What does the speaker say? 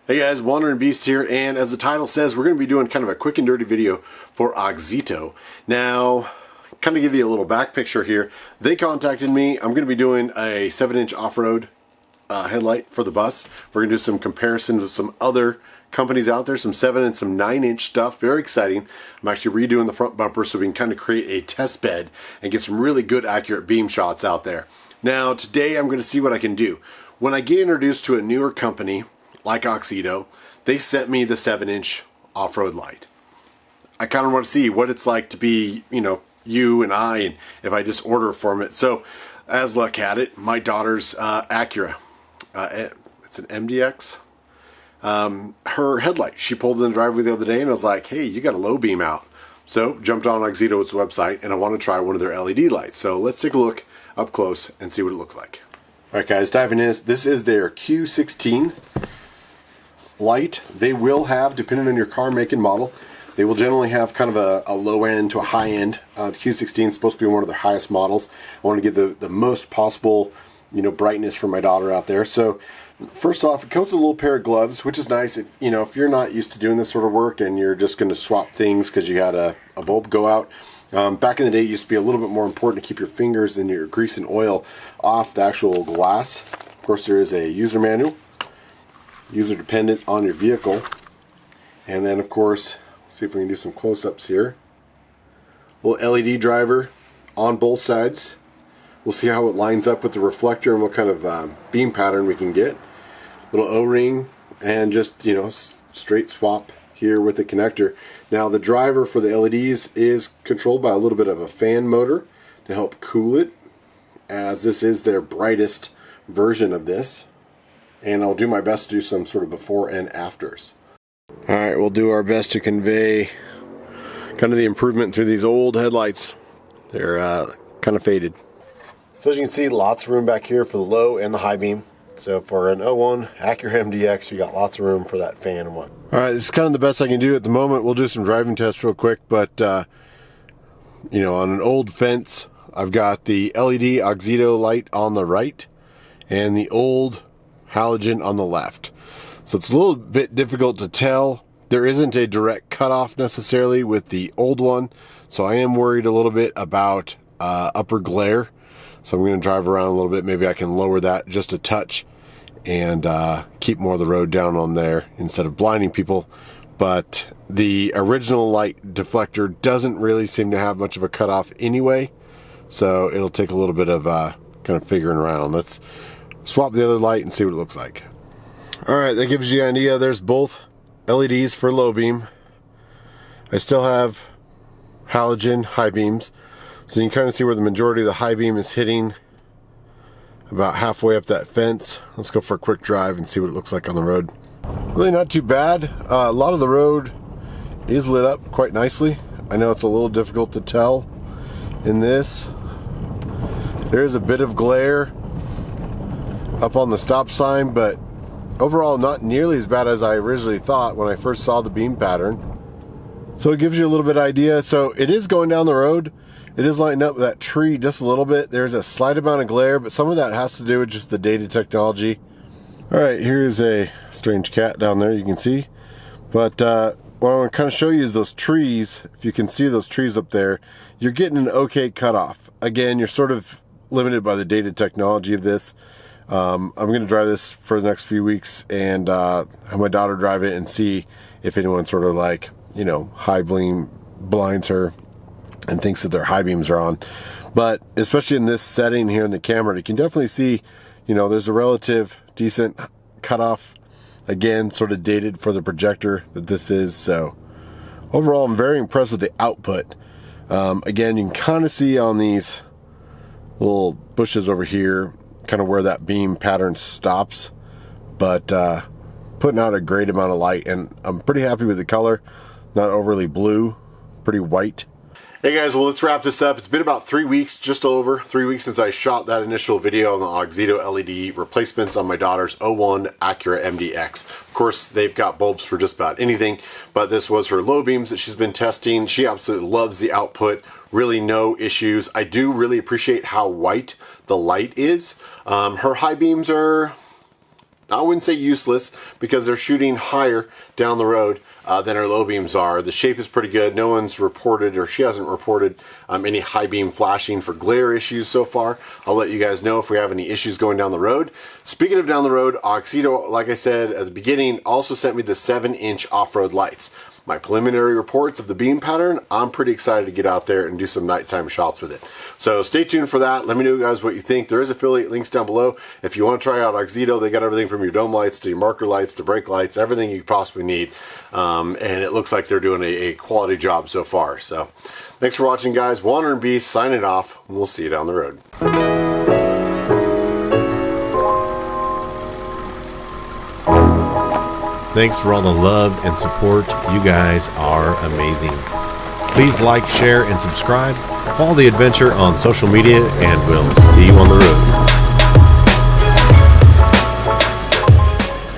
Hey guys, Wandering Beast here, and as the title says, we're going to be doing kind of a quick and dirty video for Auxito. Now, kind of give you a little back picture here. They contacted me. I'm going to be doing a 7-inch off-road headlight for the bus. We're going to do some comparisons with some other companies out there, some 7 and some 9-inch stuff. Very exciting. I'm actually redoing the front bumper so we can kind of create a test bed and get some really good accurate beam shots out there. Now, today I'm going to see what I can do. When I get introduced to a newer company, like Auxito, they sent me the 7-inch off-road light. I kind of want to see what it's like to be, you and I, and if I just order from it. So, as luck had it, my daughter's Acura, it's an MDX, her headlight, she pulled in the driveway the other day and I was like, hey, you got a low beam out. So, jumped on Auxito's website and I want to try one of their LED lights. So, let's take a look up close and see what it looks like. Alright guys, diving in, this is their Q16 light. They will have, depending on your car make and model, they will generally have kind of a low end to a high end. The Q16 is supposed to be one of their highest models. I want to get the most possible, brightness for my daughter out there. So first off, it comes with a little pair of gloves, which is nice if you're not used to doing this sort of work and you're just going to swap things because you had a bulb go out. Back in the day, it used to be a little bit more important to keep your fingers and your grease and oil off the actual glass. Of course, there is a user manual, user dependent on your vehicle. And then, of course, see if we can do some close-ups here. Little LED driver on both sides. We'll see how it lines up with the reflector and what kind of beam pattern we can get. Little O-ring and just, straight swap here with the connector. Now the driver for the LEDs is controlled by a little bit of a fan motor to help cool it, as this is their brightest version of this. And I'll do my best to do some sort of before and afters. Alright, we'll do our best to convey kind of the improvement through these old headlights. They're kind of faded. So as you can see, lots of room back here for the low and the high beam. So for an 01 Acura MDX, you got lots of room for that fan and one. Alright, this is kind of the best I can do at the moment. We'll do some driving tests real quick, but on an old fence, I've got the LED Auxito light on the right and the old halogen on the left. So it's a little bit difficult to tell. There isn't a direct cutoff necessarily with the old one, so I am worried a little bit about upper glare. So I'm going to drive around a little bit. Maybe I can lower that just a touch and keep more of the road down on there instead of blinding people. But the original light deflector doesn't really seem to have much of a cutoff anyway, so it'll take a little bit of kind of figuring around. Let's swap the other light and see what it looks like. Alright, that gives you an idea. There's both LEDs for low beam. I still have halogen high beams, so you can kind of see where the majority of the high beam is hitting about halfway up that fence. Let's go for a quick drive and see what it looks like on the road. Really not too bad. A lot of the road is lit up quite nicely. I know it's a little difficult to tell in this. There's a bit of glare up on the stop sign, but overall not nearly as bad as I originally thought when I first saw the beam pattern. So it gives you a little bit of idea. So it is going down the road. It is lighting up that tree just a little bit. There's a slight amount of glare, but some of that has to do with just the data technology. Alright, here's a strange cat down there, you can see. But what I want to kind of show you is those trees. If you can see those trees up there, you're getting an okay cutoff. Again, you're sort of limited by the data technology of this. I'm going to drive this for the next few weeks and have my daughter drive it and see if anyone sort of like, high beam blinds her and thinks that their high beams are on. But especially in this setting here in the camera, you can definitely see, there's a relative decent cutoff. Again, sort of dated for the projector that this is. So overall, I'm very impressed with the output. Again, you can kind of see on these little bushes over here, kind of where that beam pattern stops, but putting out a great amount of light, and I'm pretty happy with the color. Not overly blue, pretty white. Hey guys, well, let's wrap this up. It's been about 3 weeks, just over 3 weeks since I shot that initial video on the Auxito LED replacements on my daughter's 01 Acura MDX. Of course, they've got bulbs for just about anything, but this was her low beams that she's been testing. She absolutely loves the output. Really no issues. I do really appreciate how white the light is. Her high beams are I wouldn't say useless, because they're shooting higher down the road than our low beams are. The shape is pretty good. No one's reported, or she hasn't reported, any high beam flashing for glare issues so far. I'll let you guys know if we have any issues going down the road. Speaking of down the road, Auxito, like I said at the beginning, also sent me the 7-inch off-road lights. My preliminary reports of the beam pattern, I'm pretty excited to get out there and do some nighttime shots with it. So stay tuned for that. Let me know, guys, what you think. There is affiliate links down below. If you want to try out Auxito, they got everything from your dome lights to your marker lights to brake lights, everything you possibly need. And it looks like they're doing a quality job so far. So thanks for watching, guys. Wandering Beast signing off. We'll see you down the road. Thanks for all the love and support. You guys are amazing. Please like, share, and subscribe. Follow the adventure on social media, and we'll see you on the road.